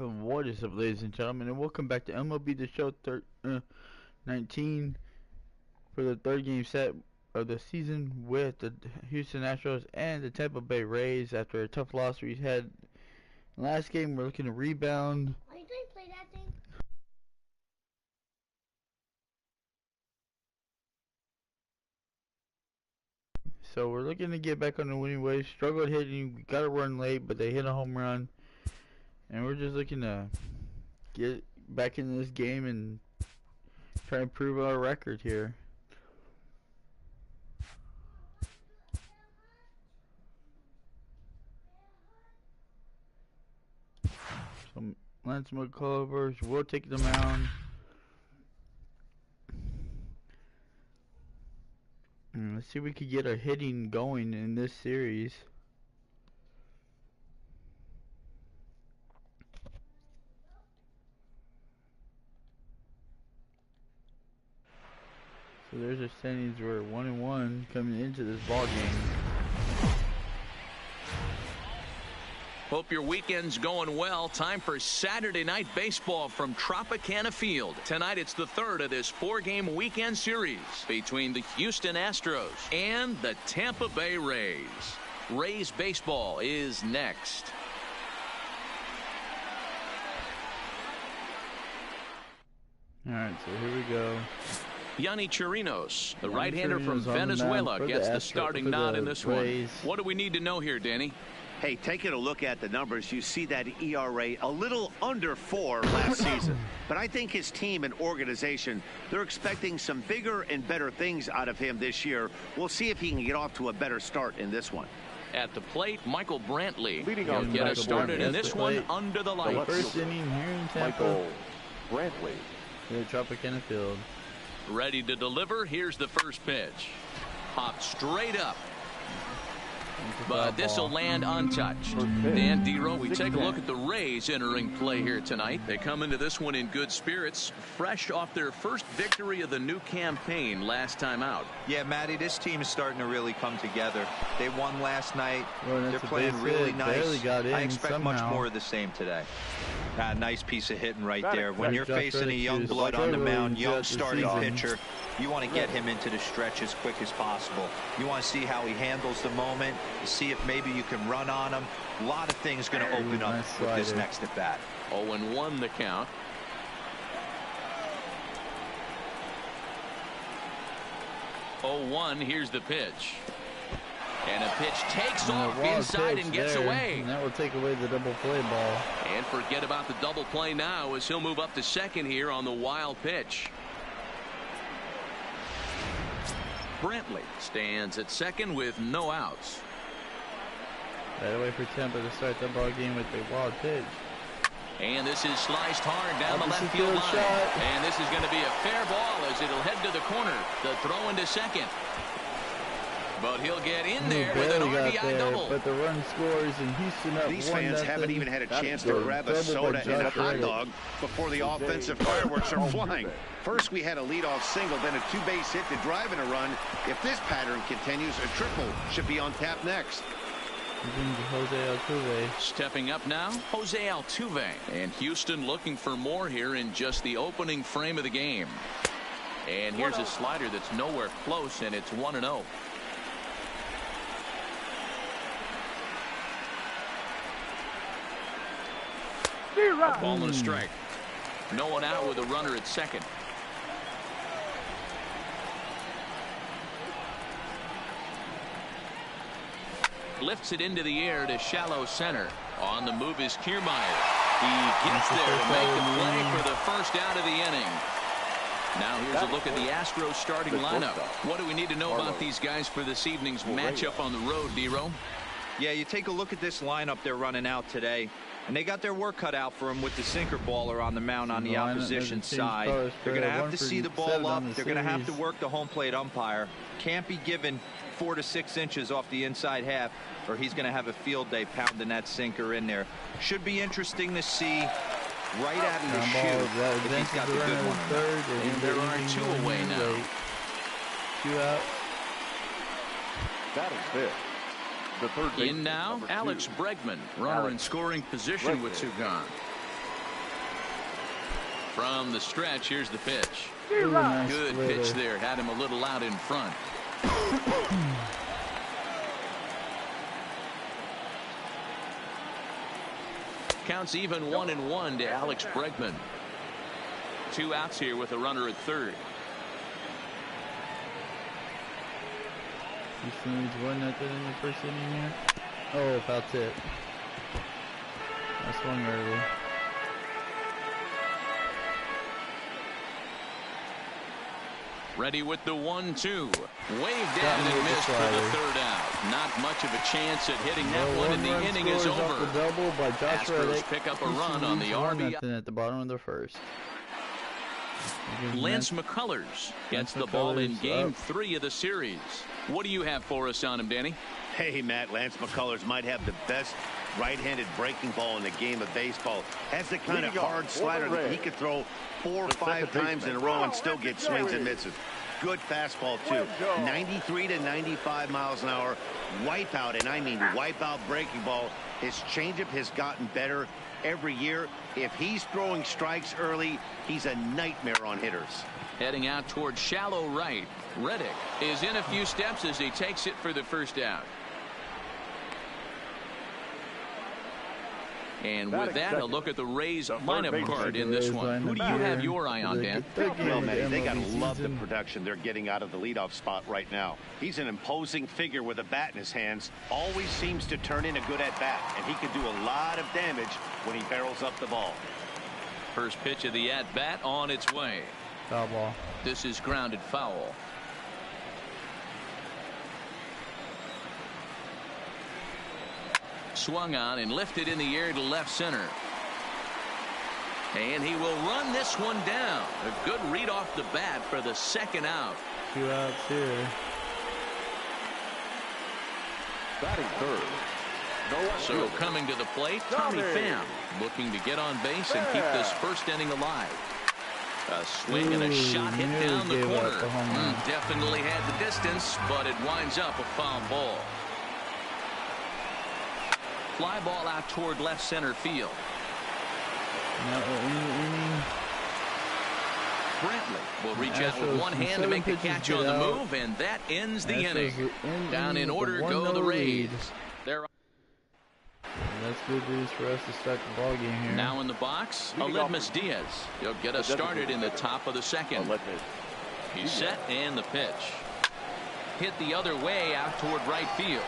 What is up, ladies and gentlemen, and welcome back to MLB The Show 19 for the third game set of the season with the Houston Astros and the Tampa Bay Rays after a tough loss we had last game. We're looking to rebound. Are you going to play that thing? So we're looking to get back on the winning ways. Struggled hitting, we got a run late, but they hit a home run. And we're just looking to get back in this game and try to improve our record here. So Lance McCullers will take the mound. And let's see if we could get our hitting going in this series. So there's our standings. We're 1-1 coming into this ball game. Hope your weekend's going well. Time for Saturday night baseball from Tropicana Field. Tonight it's the third of this four-game weekend series between the Houston Astros and the Tampa Bay Rays. Rays baseball is next. Alright, so here we go. Yonny Chirinos, the right-hander from Venezuela, gets the starting nod in this one. What do we need to know here, Danny? Hey, taking a look at the numbers, you see that ERA a little under 4 last season. But I think his team and organization, they're expecting some bigger and better things out of him this year. We'll see if he can get off to a better start in this one. At the plate, Michael Brantley. He'll get us started in this one under the lights. First inning here in Tampa. Michael Brantley. Here at Tropicana Field. Ready to deliver. Here's the first pitch. Popped straight up. But this will land untouched. Dan Dero, we take a look at the Rays entering play here tonight. They come into this one in good spirits, fresh off their first victory of the new campaign last time out. Yeah, Matty, this team is starting to really come together. They won last night. Well, they're playing really nice. I expect somehow. much more of the same today. Nice piece of hitting right there. When you're facing a young blood on the mound, young starting pitcher, you want to get him into the stretch as quick as possible. You want to see how he handles the moment, see if maybe you can run on him. A lot of things going to open up with this next at bat. 0-1 the count. Here's the pitch. And a pitch takes off inside and gets away. And that will take away the double play ball. And forget about the double play now as he'll move up to second here on the wild pitch. Brantley stands at second with no outs. Right away for Tampa to start the ball game with the wild pitch. And this is sliced hard down the left field line. Shot. And this is going to be a fair ball as it'll head to the corner. The throw into second. But he'll get in there with an RBI double. But the run scores in Houston up. These fans haven't even had a chance to grab a soda and a hot dog before the offensive fireworks are flying. First we had a leadoff single, then a two-base hit to drive in a run. If this pattern continues, a triple should be on tap next. Jose Altuve. Stepping up now, Jose Altuve. And Houston looking for more here in just the opening frame of the game. And here's a slider that's nowhere close, and it's 1-0. A ball and a strike. No one out with a runner at second. Lifts it into the air to shallow center. On the move is Kiermaier. He gets there to make the play for the first out of the inning. Now here's a look at the Astros starting lineup. What do we need to know about these guys for this evening's matchup on the road, Dero? Yeah, you take a look at this lineup they're running out today. And they got their work cut out for them with the sinker baller on the mound on the opposition side. They're going to have to see the ball up. They're going to have to work the home plate umpire. Can't be given 4 to 6 inches off the inside half, or he's going to have a field day pounding that sinker in there. Should be interesting to see right out of the chute if he's got the good one. And there are 2 away now. 2 out. That is it. In now, Alex Bregman, runner in scoring position with 2 gone. From the stretch, here's the pitch. Nice Good pitch there. Had him a little out in front. Counts even 1-1 to Alex Bregman. 2 outs here with a runner at third. Houston leads 1-0 in the first inning here. Oh, that's it. I swung early. Ready with the 1-2. Waved down and missed for the third out. Not much of a chance at hitting that one, and the inning is over. The double by Astros pick up a run on the RBI. At the bottom of the first. Lance McCullers gets the ball in game 3 of the series. What do you have for us on him, Danny? Hey, Matt, Lance McCullers might have the best right-handed breaking ball in the game of baseball. Has the kind of hard slider that he could throw 4 or 5 times in a row and still get swings and misses. Good fastball, too. 93 to 95 miles an hour. Wipeout, and I mean wipeout breaking ball. His changeup has gotten better every year. If he's throwing strikes early, he's a nightmare on hitters. Heading out towards shallow right. Reddick is in a few steps as he takes it for the first out. And with that, a look at the Rays lineup card in this one. Who do you have your eye on, Dan? Well, man, they got to love the production they're getting out of the leadoff spot right now. He's an imposing figure with a bat in his hands. Always seems to turn in a good at-bat, and he can do a lot of damage when he barrels up the ball. First pitch of the at-bat on its way. Foul ball. This is grounded foul. Swung on and lifted in the air to left center. And he will run this one down. A good read off the bat for the second out. 2 outs here. Batting third. So coming to the plate, Tommy Pham looking to get on base and keep this first inning alive. A swing and a shot hit down the corner. Definitely had the distance, but it winds up a foul ball. Fly ball out toward left center field. Brantley will reach out with one hand to make the catch on the move, and that ends the inning. Down in order go the Rays. That's good news for us to start the ball game here. Now in the box, Aledmys Diaz. He'll get us started in the top of the second. He's set and the pitch. Hit the other way out toward right field.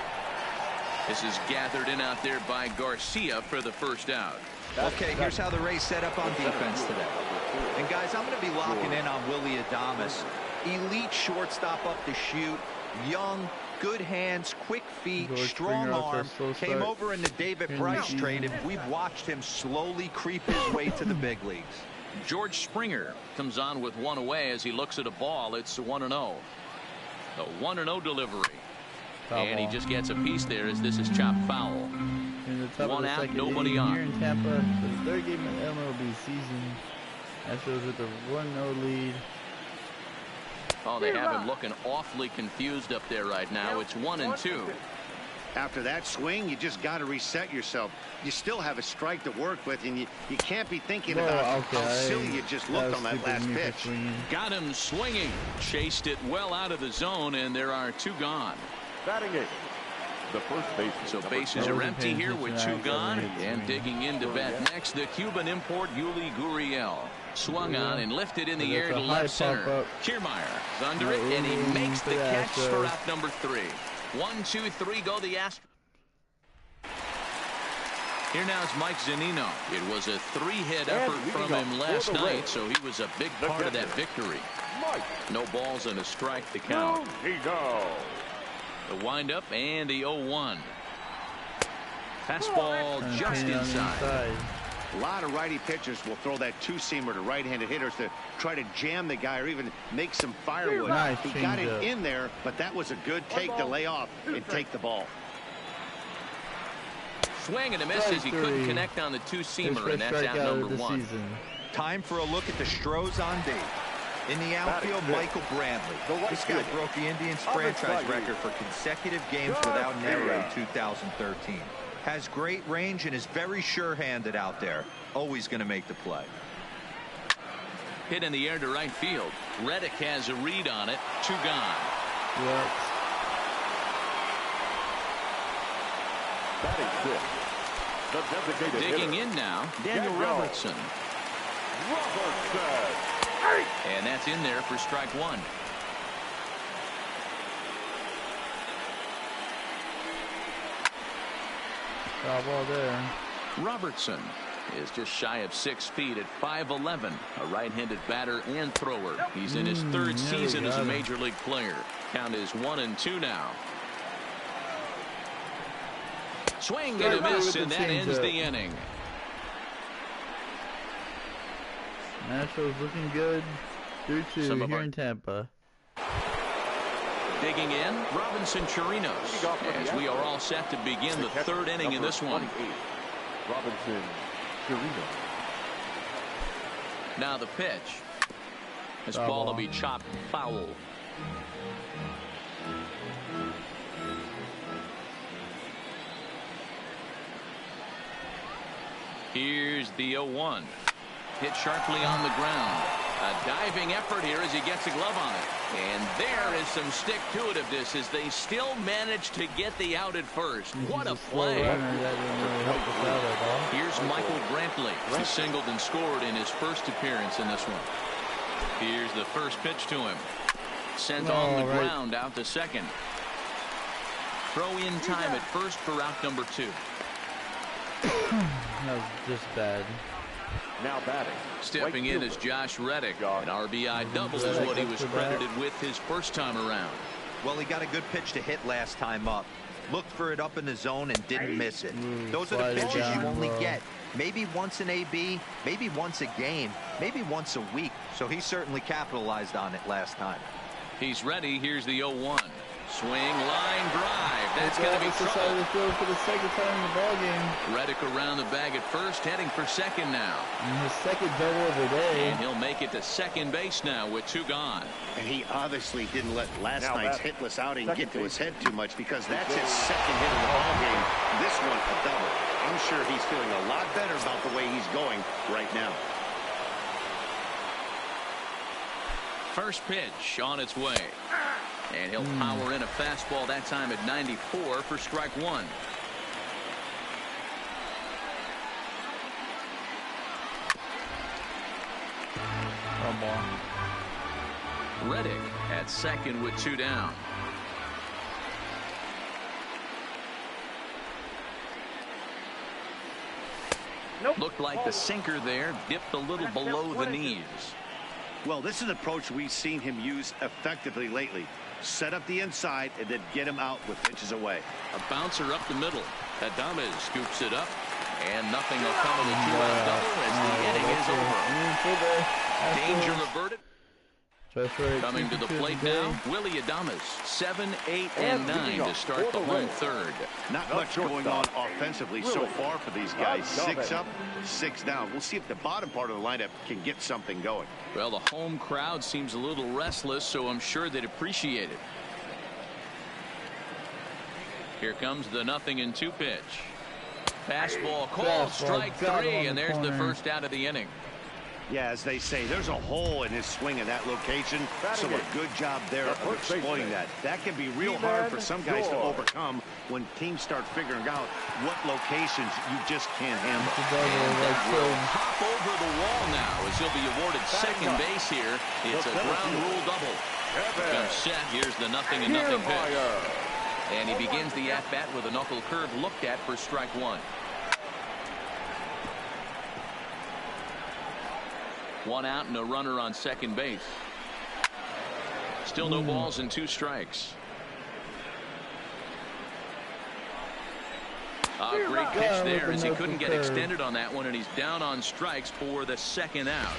This is gathered in out there by Garcia for the first out. Okay, here's how the Rays set up on defense today. And guys, I'm going to be locking in on Willy Adames. Elite shortstop up the chute. Young, good hands, quick feet, strong arm. Came over in the David Price trade, and we've watched him slowly creep his way to the big leagues. George Springer comes on with one away as he looks at a ball. It's 1-0. The 1-0 delivery. And he just gets a piece there as this is chopped foul. One out, nobody on. Here in Tampa, for the third game of the MLB season. Astros with a 1-0 lead. Oh, they have him looking awfully confused up there right now. It's 1-2. After that swing, you just got to reset yourself. You still have a strike to work with, and you can't be thinking about how silly you just looked on that last pitch. Got him swinging. Chased it well out of the zone, and there are 2 gone. Batting eighth, the first baseman. So bases are empty here with 2 gone. And digging in to bat next, the Cuban import Yuli Gurriel. Swung on and lifted in the air to left center. Kiermaier is under it, and he makes the catch for out number 3. 1, 2, 3 go the Astros. Here now is Mike Zunino. It was a 3-hit effort from him last night, so he was a big part of that victory. No balls and a strike to count. The windup and the 0-1. Fastball just inside. A lot of righty pitchers will throw that 2-seamer to right-handed hitters to try to jam the guy or even make some firewood. He got it in there, but that was a good take to lay off and take the ball. Swing and a miss as he couldn't connect on the 2-seamer, and that's out number 1. Time for a look at the Astros on date. In the outfield, Michael Brantley. This guy broke the Indians franchise record for consecutive games without an error in 2013. Has great range and is very sure-handed out there. Always going to make the play. Hit in the air to right field. Reddick has a read on it. 2 gone. Yep. Batting fifth, the designated Digging hitter, in now, Daniel Robertson. And that's in there for strike 1. Foul ball there. Robertson is just shy of 6 feet at 5'11", a right-handed batter and thrower. He's in his 3rd season as a major league player. Count is 1-2 now. Swing and a miss, and that ends the inning. Astros looking good. 3-2 here in Tampa. Digging in, Robinson Chirinos, as we are all set to begin the 3rd inning in this one. Robinson Chirinos. Now the pitch. This ball will be chopped foul. Here's the 0-1. Hit sharply on the ground. A diving effort here as he gets a glove on it. And there is some stick-to-itiveness as they still manage to get the out at first. What a play. Here's Michael Brantley. He singled and scored in his first appearance in this one. Here's the first pitch to him. Sent on the ground out to second. Throw in time at first for out number 2. That was just bad. Now batting. Stepping in is Josh Reddick. An RBI double is what he was credited with his first time around. Well, he got a good pitch to hit last time up. Looked for it up in the zone and didn't miss it. Those are the pitches you only get. Maybe once an AB, maybe once a game, maybe once a week. So he certainly capitalized on it last time. He's ready. Here's the 0-1. Swing, line drive. That's going to be trouble. The field for the 2nd time in the ball game. Reddick around the bag at first, heading for second now. And his 2nd double of the day. And he'll make it to second base now with 2 gone. And he obviously didn't let last night's hitless outing get to his head too much, because that's his 2nd hit in the ball game. This one a double. I'm sure he's feeling a lot better about the way he's going right now. First pitch on its way. And he'll power in a fastball that time at 94 for strike 1. Come on. Reddick at second with 2 down. Looked like the sinker there dipped a little below the knees. Well, this is an approach we've seen him use effectively lately. Set up the inside and then get him out with pitches away. A bouncer up the middle. Adames scoops it up, and nothing will come of the 2-out double as the inning is over. Danger averted. Coming to the plate now, Willie Adames. 7, 8, and 9 to start the home 3rd. Not much going on offensively so far for these guys. 6 up, 6 down. We'll see if the bottom part of the lineup can get something going. Well, the home crowd seems a little restless, so I'm sure they'd appreciate it. Here comes the 0-2 pitch. Fastball called, strike 3, and there's the first out of the inning. Yeah, as they say, there's a hole in his swing in that location, so a good job there of exploiting that. That can be real hard for some guys to overcome when teams start figuring out what locations you just can't handle. And will hop over the wall now as he'll be awarded second base here. It's a ground rule double. Comes set. Here's the 0-0 pitch. And he begins the at-bat with a knuckle curve looked at for strike 1. 1 out and a runner on second base. Still no balls and 2 strikes. A great pitch there as he couldn't get extended on that one, and he's down on strikes for the 2nd out.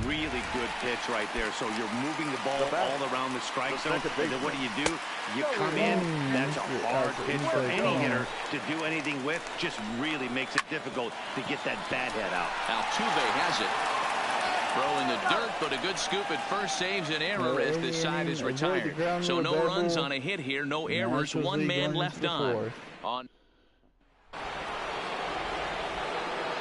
Really good pitch right there. So you're moving the ball all around the strike zone. And then what do? You come in. That's a hard pitch for any hitter to do anything with. Just really makes it difficult to get that bat head out. Altuve has it. Throw in the dirt, but a good scoop at first saves an error as this side is retired. So no runs on a hit here, no errors, 1 man left on.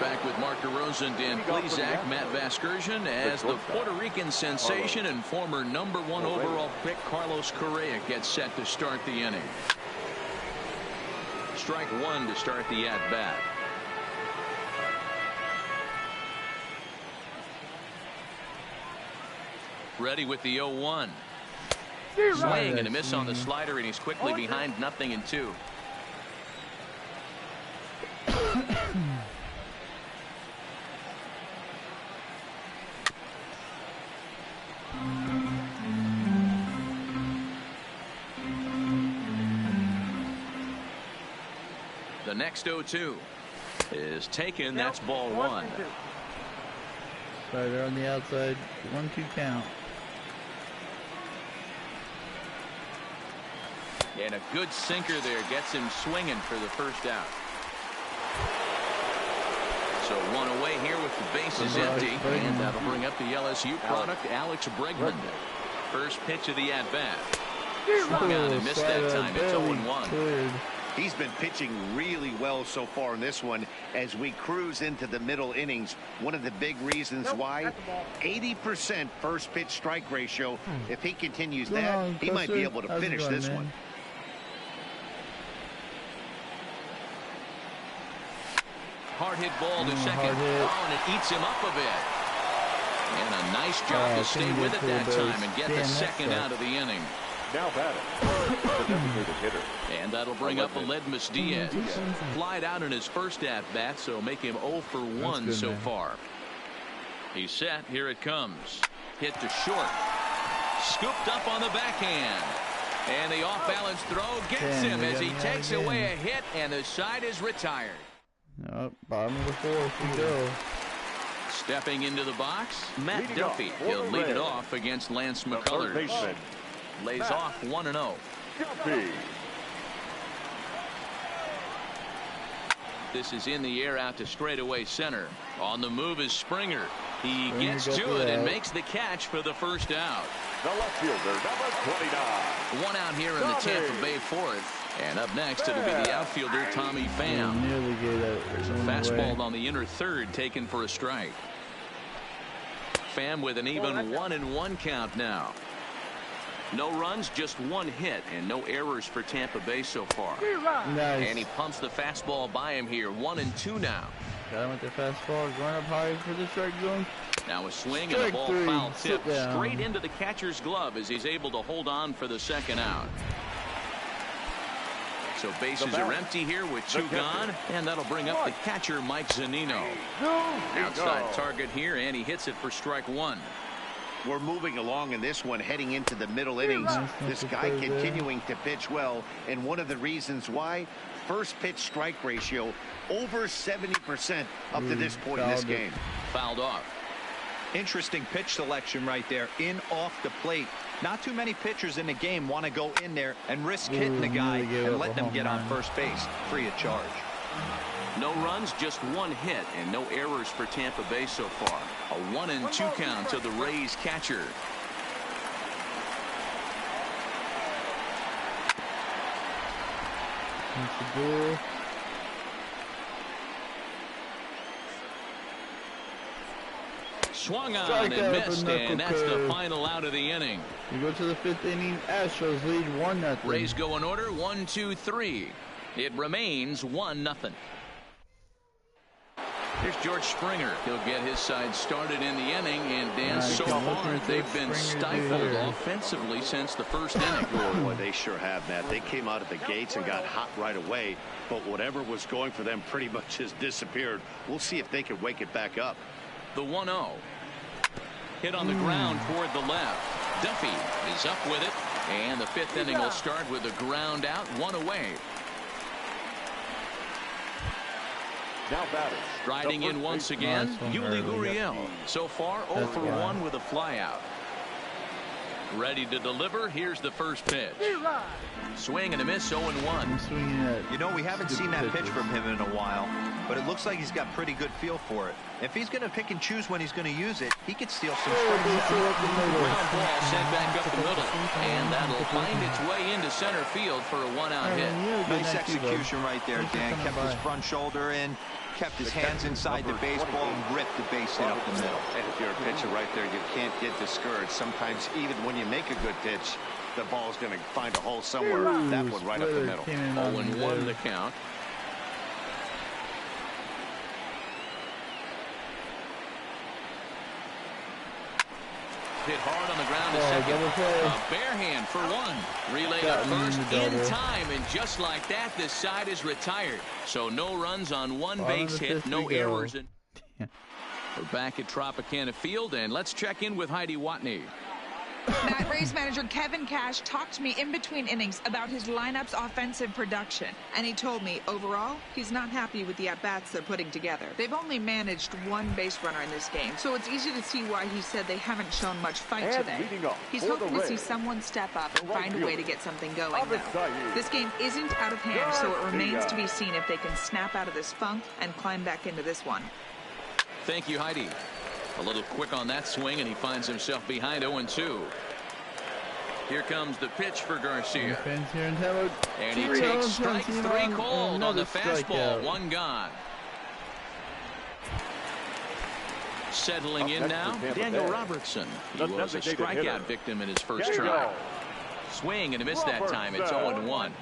Back with Mark DeRosa, Dan Plesac, Matt Vasgersian, as the Puerto Rican sensation and former #1 overall pick Carlos Correa gets set to start the inning. Strike one to start the at-bat. Ready with the 0-1. Swing and a miss on the slider, and he's quickly behind 0-2. The next 0-2 is taken. That's ball one. Slider on the outside. 1-2 count. And a good sinker there gets him swinging for the first out. So one away here with the bases empty, and that'll bring up the LSU product, Alex Bregman. First pitch of the at-bat. Swung out and missed that time. It's 0-1. He's been pitching really well so far in this one as we cruise into the middle innings. One of the big reasons why 80% first pitch strike ratio. If he continues that, he might be able to finish this one. Hard hit ball to second. Oh, and it eats him up a bit. And a nice job to stay with it that time and get the second out of the inning. Now batting, the designated hitter. And that'll bring up Aledmus Diaz. Flied out in his first at-bat, so make him 0 for 1 so far. He's set. Here it comes. Hit to short. Scooped up on the backhand. And the off-balance throw gets him as he takes away a hit, and the side is retired. Bottom of the fourth, we go. Stepping into the box, Matt Duffy. He'll lead it off against Lance McCullers. Lays off 1-0. Duffy. This is in the air out to straightaway center. On the move is Springer. He gets to it and makes the catch for the first out. The left fielder, number 29. One out here in the Tampa Bay fourth. And up next, it'll be the outfielder, Tommy Pham. There's a fastball on the inner third taken for a strike. Pham with an even 1-1 count now. No runs, just one hit, and no errors for Tampa Bay so far. Nice. And he pumps the fastball by him here. 1-2 now. Got him with the fastball, going up high for the strike zone. Now a swing and a ball foul tip straight into the catcher's glove as he's able to hold on for the second out. So bases are empty here with two gone, and that'll bring up the catcher, Mike Zunino. Outside target here, and he hits it for strike one. We're moving along in this one, heading into the middle innings. This guy continuing to pitch well, and one of the reasons why, first pitch strike ratio over 70% up to this point in this game. Fouled off. Interesting pitch selection right there, in off the plate. Not too many pitchers in the game want to go in there and risk hitting the guy and let them get on first base free of charge. No runs, just one hit, and no errors for Tampa Bay so far. A 1-2 count to the Rays catcher. Swung on and missed, and that's the final out of the inning. We go to the fifth inning. Astros lead 1-0. Rays go in order, 1, 2, 3. It remains 1-0. Here's George Springer. He'll get his side started in the inning, and Dan, so far they've been stifled offensively since the first inning. Boy, they sure have, Matt. They came out of the gates and got hot right away, but whatever was going for them pretty much has disappeared. We'll see if they can wake it back up. The 1-0. Hit on the ground toward the left. Duffy is up with it, and the fifth inning will start with a ground out, one away. Now batting. Striding in once again, Yuli Gurriel. So far 0 for 1 with a flyout. Ready to deliver. Here's the first pitch. Swing and a miss, 0-1. You know, we haven't seen that pitch from him in a while, but it looks like he's got pretty good feel for it. If he's going to pick and choose when he's going to use it, he could steal some strikes. Ground ball sent back up the middle, and that'll find its way into center field for a one-out hit. Nice execution right there, Dan. Kept his front shoulder in, kept his hands inside the baseball and ripped the base hit up the middle. And if you're a pitcher right there, you can't get discouraged. Sometimes even when you make a good pitch, the ball's going to find a hole somewhere. That one right up the middle. 0-1 the count. Hit hard on the ground to second. A bare hand for one. Relay to first in time, and just like that, this side is retired. So no runs on one base hit, no errors. We're back at Tropicana Field, and let's check in with Heidi Watney. Matt, Rays manager Kevin Cash talked to me in between innings about his lineup's offensive production, and he told me overall he's not happy with the at-bats they're putting together. They've only managed one base runner in this game, so it's easy to see why he said they haven't shown much fight today. He's hoping to see someone step up and find a way to get something going, though. This game isn't out of hand, so it remains to be seen if they can snap out of this funk and climb back into this one. Thank you, Heidi. A little quick on that swing, and he finds himself behind 0-2. Here comes the pitch for Garcia. And he takes strike three called on the fastball. One gone. Settling in now, Daniel Robertson. He was a strikeout victim in his first try. Swing and a miss that time. It's 0-1.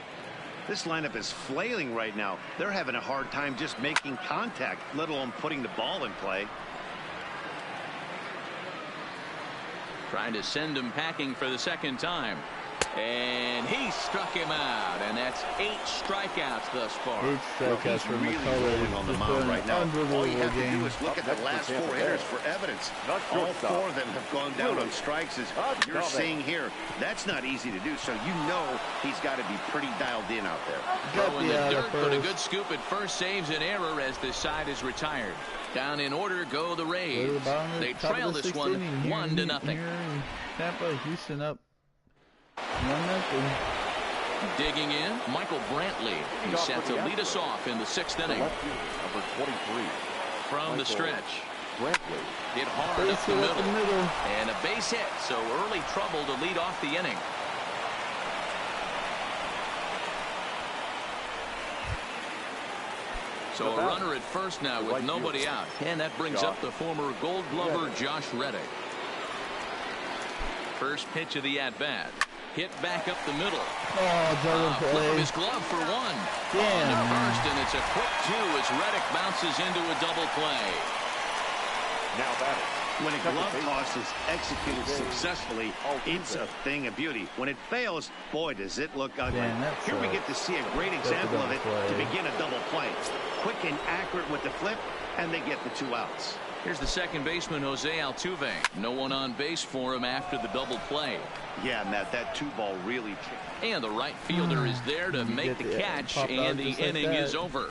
This lineup is flailing right now. They're having a hard time just making contact, let alone putting the ball in play. Trying to send him packing for the second time. And he struck him out. And that's 8 strikeouts thus far. 8 strikeouts from really rolling on the mound right now. All you have to do is look at the last 4 hitters for evidence. All 4 of them have gone down on strikes, as you're seeing here. That's not easy to do, so you know he's got to be pretty dialed in out there. Throw in the dirt, but a good scoop at first saves an error as the side is retired. Down in order go the Rays. They trail this one 1-0. Tampa, Houston up 1-0. Digging in, Michael Brantley. He's set to lead us off in the 6th inning. Number 23. From the stretch. Brantley. Hit hard up the middle. And a base hit, so early trouble to lead off the inning. So a runner at first now with nobody out. And that brings up the former Gold Glover Josh Reddick. First pitch of the at-bat. Hit back up the middle. Flip of his glove for one. On to first, and it's a quick 2 as Reddick bounces into a double play. Now batting. When a glove toss is executed successfully, it's a thing of beauty. When it fails, boy, does it look ugly. Here we get to see a great example of it to begin a double play. Quick and accurate with the flip, and they get the 2 outs. Here's the second baseman, Jose Altuve. No one on base for him after the double play. Yeah, Matt, that 2-ball really... And the right fielder is there to make the catch, and the inning is over.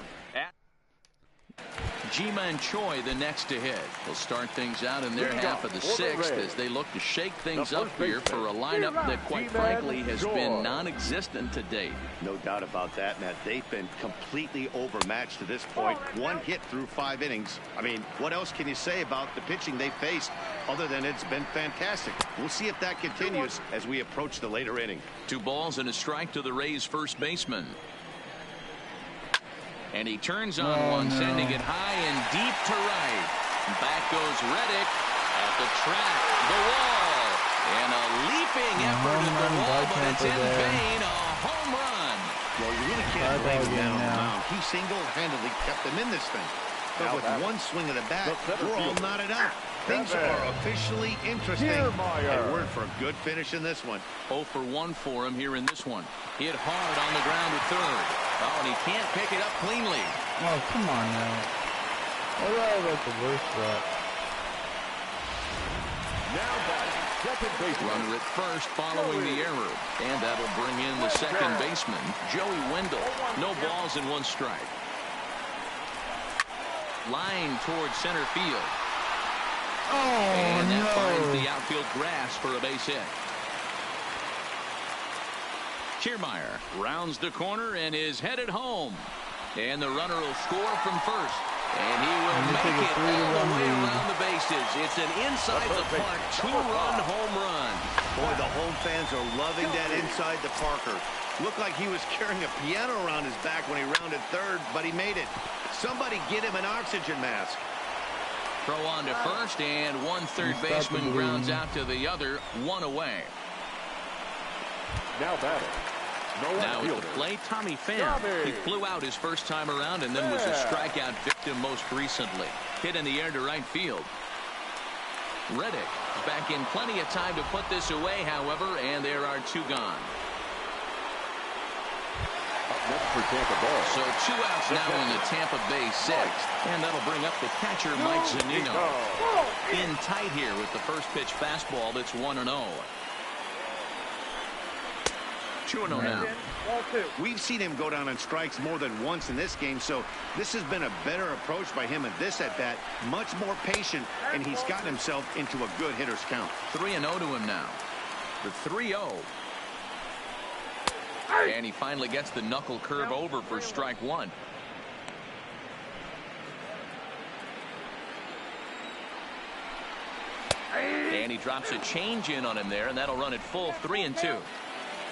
Ji-Man Choi the next to hit. They'll start things out in their half of the 6th as they look to shake things up here for a lineup that quite frankly has been non-existent to date. No doubt about that, Matt. They've been completely overmatched to this point. 1 hit through 5 innings. I mean, what else can you say about the pitching they faced other than it's been fantastic? We'll see if that continues as we approach the later inning. 2 balls and a strike to the Rays first baseman. And he turns on one, sending it high and deep to right. Back goes Reddick at the track, the wall, and a leaping effort at the wall, but it's in vain. A home run. Well, you really can't blame him down on the mound. He single-handedly kept them in this thing. But with one swing of the bat, we're all knotted out. Things are officially interesting, and we're in for a good finish in this one. 0 for 1 for him here in this one. Hit hard on the ground to third. Oh, and he can't pick it up cleanly. Oh, come on now. Oh, that's the worst shot. Now batting second baseman. Runner at first following the error. And that'll bring in the second baseman, Joey Wendell. No balls and 1 strike. Line towards center field. And that finds the outfield grass for a base hit. Kiermaier rounds the corner and is headed home. And the runner will score from first. And he will make it all the way around the bases. It's an inside-the-park 2-run home run. Boy, the home fans are loving that inside the Parker. Looked like he was carrying a piano around his back when he rounded third, but he made it. Somebody get him an oxygen mask. Throw on to first, and one third baseman grounds out to the other, one away. Now batting. Now at the plate, Tommy Pham. He flew out his first time around and then was a strikeout victim most recently. Hit in the air to right field. Reddick back in plenty of time to put this away, however, and there are two gone. Up next for Tampa Bay. So 2 outs now in the Tampa Bay sixth, and that'll bring up the catcher Mike Zunino. In tight here with the first pitch fastball that's 1-0. 2-0 now. We've seen him go down on strikes more than once in this game, so this has been a better approach by him at this at-bat. Much more patient, and he's gotten himself into a good hitter's count. 3-0 to him now. The 3-0. And he finally gets the knuckle curve over for strike one. And he drops a change in on him there, and that'll run it full 3-2.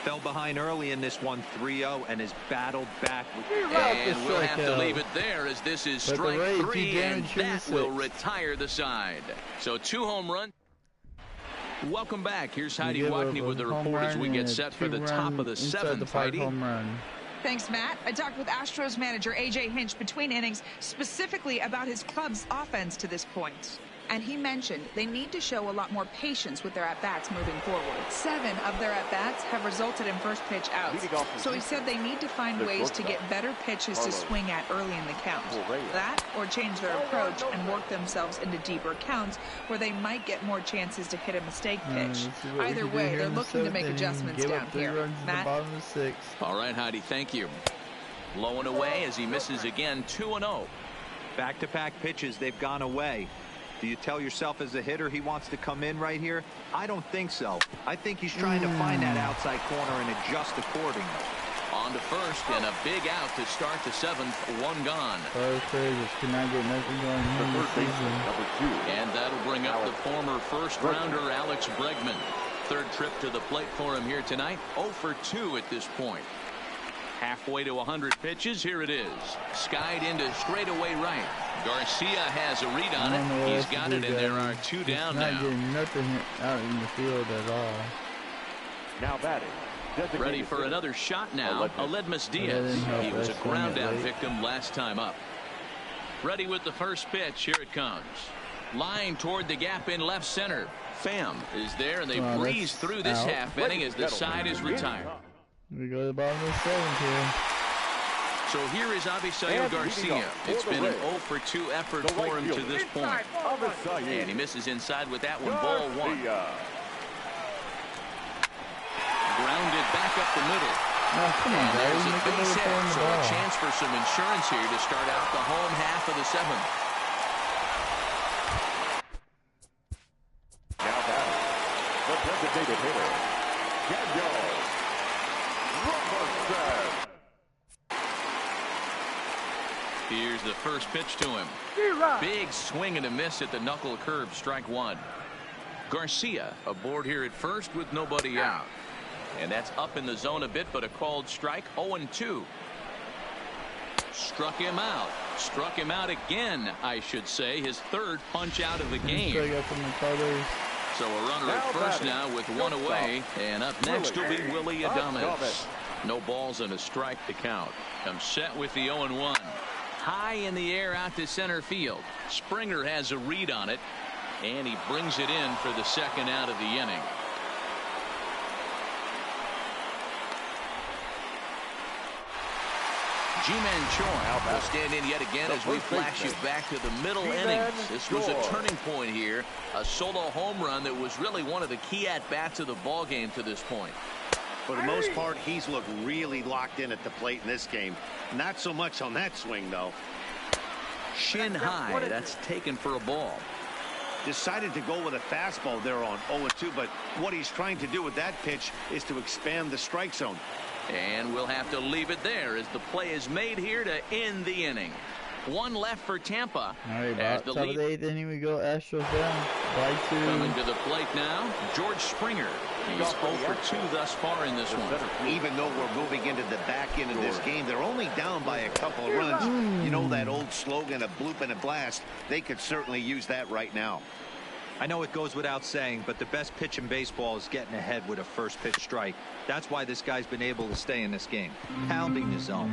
Fell behind early in this one, 3-0, and has battled back. And we'll have to leave it there as this is strike three, and that will retire the side. So 2 home runs. Welcome back. Here's Heidi Wackney with the report as we get set for the top of the 7th. Heidi. Thanks, Matt. I talked with Astros manager A.J. Hinch between innings specifically about his club's offense to this point. And he mentioned they need to show a lot more patience with their at-bats moving forward. 7 of their at-bats have resulted in first pitch outs. So he said they need to find ways to get better pitches to swing at early in the count. That or change their approach and work themselves into deeper counts where they might get more chances to hit a mistake pitch. Either way, they're looking to make adjustments down here. Matt? All right, Heidi, thank you. Low and away as he misses again, 2-0. Back-to-back pitches, they've gone away. Do you tell yourself as a hitter he wants to come in right here? I don't think so. I think he's trying to find that outside corner and adjust accordingly. On to first, and a big out to start the 7th. 1 gone. Cannot get nothing going here in the season. And that'll bring up the former first-rounder Alex Bregman. Third trip to the plate for him here tonight. 0 for 2 at this point. Halfway to 100 pitches. Here it is. Skied into straightaway right. Garcia has a read on it. He's got it, and there are 2 down now. Not getting nothing out in the field at all. Now batting. Ready for another shot now. Aledmus Diaz. He was a ground out victim last time up. Ready with the first pitch. Here it comes. Line toward the gap in left center. Pham is there, and they breeze through this half inning as the side is retired. We go to the bottom of the 7th here. So here is Avisail Garcia. It's been an 0 for 2 effort for him to this point. And he misses inside with that one. Ball 1. Grounded back up the middle. Oh, come on, and there's guys. a base hit, so a chance for some insurance here to start out the home half of the 7th. Now batting. The designated hitter, Daniel Robertson. Here's the first pitch to him. Big swing and a miss at the knuckle curve. Strike 1. Garcia aboard here at first with nobody out. And that's up in the zone a bit, but a called strike. 0-2. Struck him out. Struck him out again, I should say. His 3rd punch out of the game. So a runner at first now with 1 away. And up next will be Willie Adames. No balls and a strike to count. I'm set with the 0-1. High in the air out to center field. Springer has a read on it, and he brings it in for the 2nd out of the inning. Ji-Man Choi will stand in yet again as we flash you back to the middle innings. This was a turning point here. A solo home run that was really one of the key at-bats of the ball game to this point. For the most part, he's looked really locked in at the plate in this game. Not so much on that swing, though. Shin high. That's taken for a ball. Decided to go with a fastball there on 0-2, but what he's trying to do with that pitch is to expand the strike zone. And we'll have to leave it there as the play is made here to end the inning. 1 left for Tampa. All right, top of the 8th inning we go. Astros down by 2. Coming to the plate now, George Springer. He's 0 for 2 thus far in this one. Even though we're moving into the back end of this game, they're only down by a couple of runs. You know that old slogan, a bloop and a blast? They could certainly use that right now. I know it goes without saying, but the best pitch in baseball is getting ahead with a first pitch strike. That's why this guy's been able to stay in this game, pounding the zone.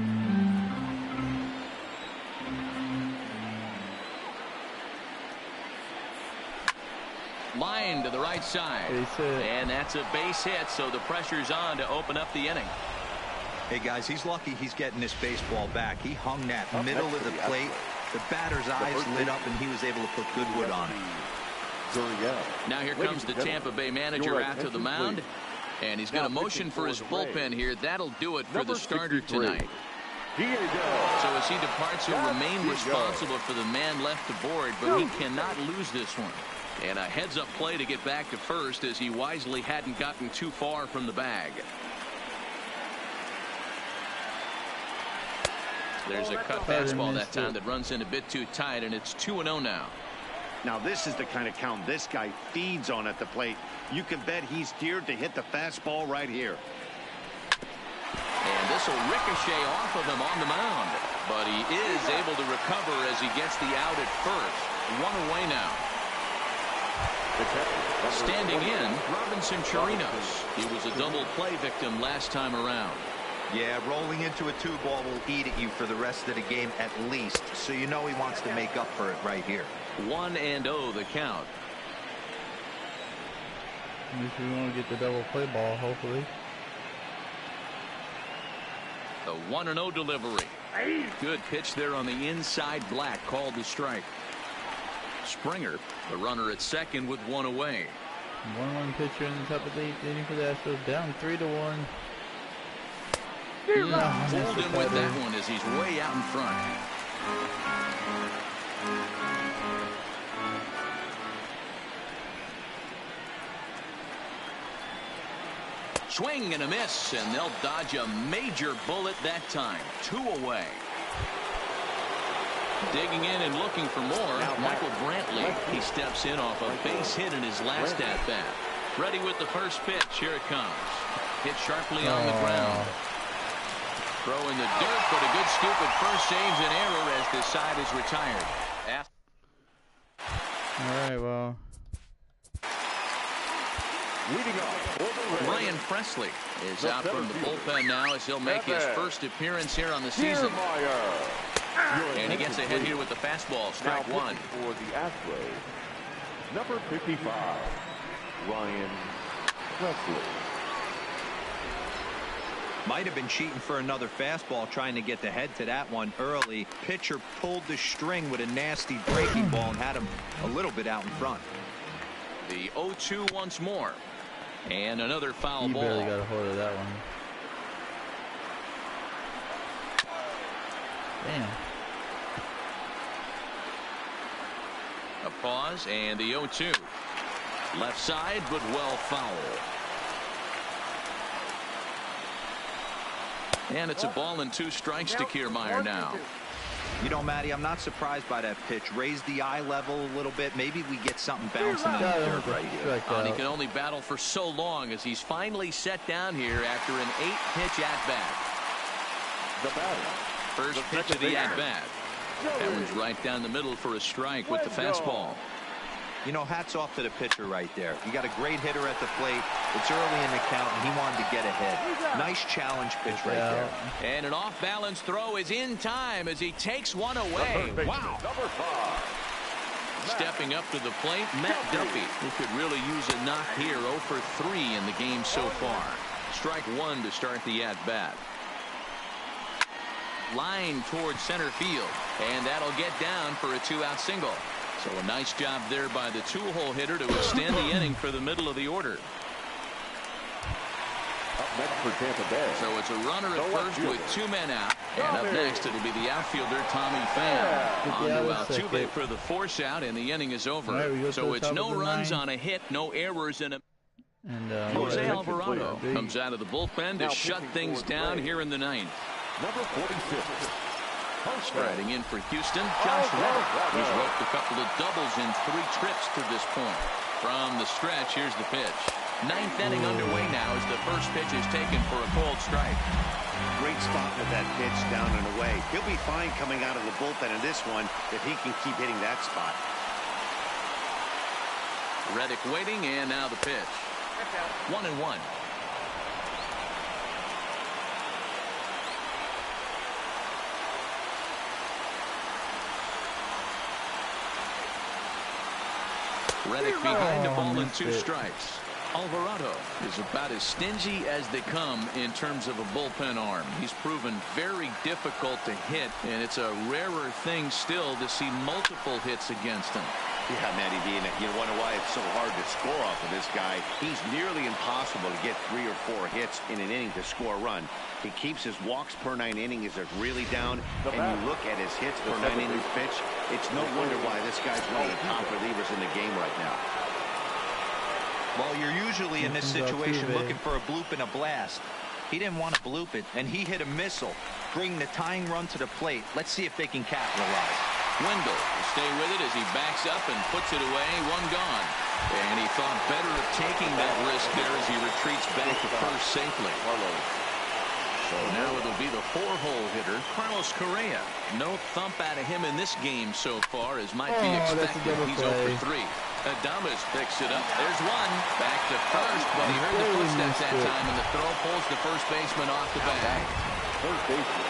Line to the right side. And that's a base hit, so the pressure's on to open up the inning. Hey, guys, he's lucky he's getting this baseball back. He hung that middle of the plate. The batter's eyes lit up, and he was able to put good wood on it. Now here comes the Tampa Bay manager out to the mound, and he's going to motion for his bullpen here. That'll do it for the starter tonight. So as he departs, he'll remain responsible for the man left aboard, but he cannot lose this one. And a heads-up play to get back to first, as he wisely hadn't gotten too far from the bag. There's a cut fastball that time that runs in a bit too tight, and it's 2-0 now. Now this is the kind of count this guy feeds on at the plate. You can bet he's geared to hit the fastball right here. And this will ricochet off of him on the mound, but he is able to recover as he gets the out at first. 1 away now. Standing in, Robinson Chirinos. He was a double play victim last time around. Yeah, rolling into a 2-ball will eat at you for the rest of the game at least, so you know he wants to make up for it right here. 1-0 the count. At least we want to get the double play ball, hopefully. The 1-0 delivery. Good pitch there on the inside, Black called the strike. Springer, the runner at second with 1 away. 1-1 pitcher in the top of the 8th inning for the Astros, down 3-1. Hold him with that one as he's way out in front. Swing and a miss, and they'll dodge a major bullet that time. 2 away. Digging in and looking for more, Michael Brantley. He steps in off a base hit in his last at-bat. Ready with the first pitch. Here it comes. Hit sharply on the ground. Throw in the dirt, but a good scoop at first saves an error as this side is retired. All right, well. Ryan Presley is out from the bullpen now as he'll make his first appearance here on the season. And he gets ahead here with the fastball, strike 1. For the Astros, number 55, Ryan Presley. Might have been cheating for another fastball, trying to get the head to that one early. Pitcher pulled the string with a nasty breaking ball and had him a little bit out in front. The 0-2 once more. And another foul ball. He barely got a hold of that one. Damn. A pause and the 0-2. Left side, but well foul. And it's a ball and 2 strikes to Kiermaier now. You know, Matty, I'm not surprised by that pitch. Raise the eye level a little bit. Maybe we get something bouncing in the dirt right here. And he can only battle for so long as he's finally set down here after an 8-pitch at-bat. The batter. First pitch of the at-bat. That one's right down the middle for a strike with the fastball. You know, hats off to the pitcher right there. You got a great hitter at the plate. It's early in the count, and he wanted to get ahead. Nice challenge pitch right there. And an off-balance throw is in time as he takes one away. Wow. Number 5. Stepping up to the plate, Matt Duffy, who could really use a knock here. 0 for 3 in the game so far. Strike 1 to start the at-bat. Line towards center field, and that'll get down for a 2-out single. So a nice job there by the 2-hole hitter to extend the inning for the middle of the order. Up next for Tampa Bay. So it's a runner at first with 2 men out. And up next it'll be the outfielder Tommy Pham. On to Altuve for the force out, and the inning is over. Right, so it's no runs on a hit, no errors in a... Jose Alvarado comes out of the bullpen to shut things down here in the 9th. Number 46. Riding in for Houston, Josh Reddick. He's roped a couple of doubles in 3 trips to this point. From the stretch, here's the pitch. Ninth inning underway now as the first pitch is taken for a cold strike. Great spot with that pitch down and away. He'll be fine coming out of the bullpen in this one if he can keep hitting that spot. Reddick waiting, and now the pitch. 1-1. Reddick behind the ball and 2 strikes. Alvarado is about as stingy as they come in terms of a bullpen arm. He's proven very difficult to hit, and it's a rarer thing still to see multiple hits against him. Yeah, Matty B, and you wonder why it's so hard to score off of this guy. He's nearly impossible to get 3 or 4 hits in an inning to score a run. He keeps his walks per 9 innings is really down, and you look at his hits per 9 innings pitch, it's no wonder why this guy's one of the top relievers in the game right now. Well, you're usually in this situation looking for a bloop and a blast. He didn't want to bloop it, and he hit a missile, bringing the tying run to the plate. Let's see if they can capitalize. Wendell will stay with it as he backs up and puts it away. 1 gone. And he thought better of taking that risk there as he retreats back to first safely. So now it'll be the 4-hole hitter, Carlos Correa. No thump out of him in this game so far, as might be expected. He's 0 for 3. Adames picks it up. There's 1. Back to first, but he heard the footsteps that time, and the throw pulls the first baseman off the bag. First baseman.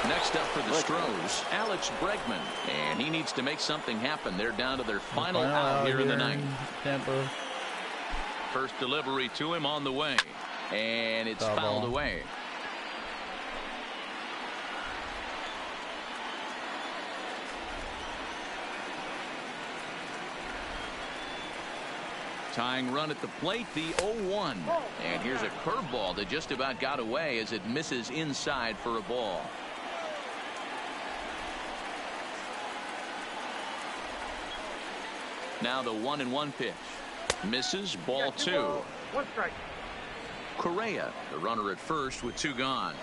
Next up for the Astros, Alex Bregman, and he needs to make something happen. They're down to their final out here in the 9th. Tampa. First delivery to him on the way, and it's fouled away. Tying run at the plate, the 0-1. And here's a curveball that just about got away as it misses inside for a ball. Now the 1-1 pitch. Misses, ball 2. 1 strike. Correa, the runner at first with 2 gone.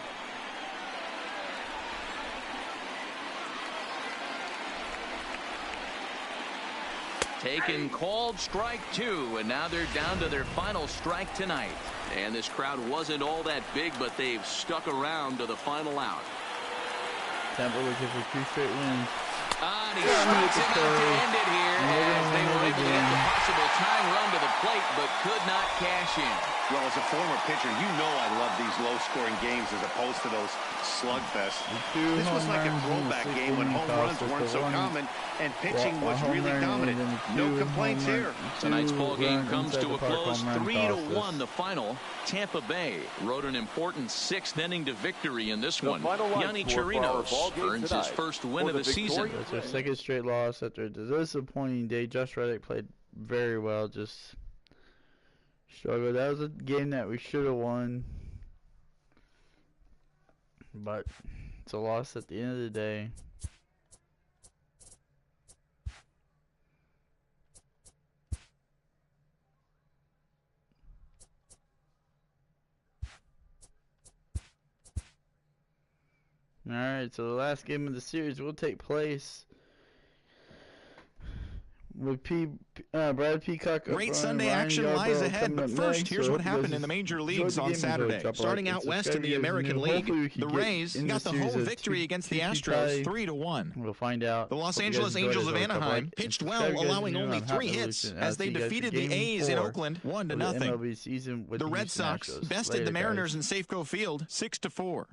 Taken, called, strike 2, and now they're down to their final strike tonight. And this crowd wasn't all that big, but they've stuck around to the final out. Tampa looking for 2 straight wins. And he strikes him out to end it here as they were able to get the possible tying run to the plate, but could not cash in. Well, as a former pitcher, you know I love these low-scoring games as opposed to those slugfests. This was like a throwback game when home runs weren't so common and pitching was really dominant. No complaints here. Tonight's ball game comes to a close, 3-1 the final. Tampa Bay rode an important 6th inning to victory in this one. Yanni Chirinos earns his first win of the season. That's their 2nd straight loss after a disappointing day. Josh Reddick played very well, just struggled. That was a game that we should have won, but it's a loss at the end of the day. Alright, so the last game of the series will take place with Brad Peacock. Great Sunday action lies ahead, but first, here's what happened in the major leagues on Saturday. Starting out west in the American League, the Rays got the home victory against the Astros 3-1. We'll find out. The Los Angeles Angels of Anaheim pitched well, allowing only 3 hits as they defeated the A's in Oakland 1-0. The Red Sox bested the Mariners in Safeco Field 6-4.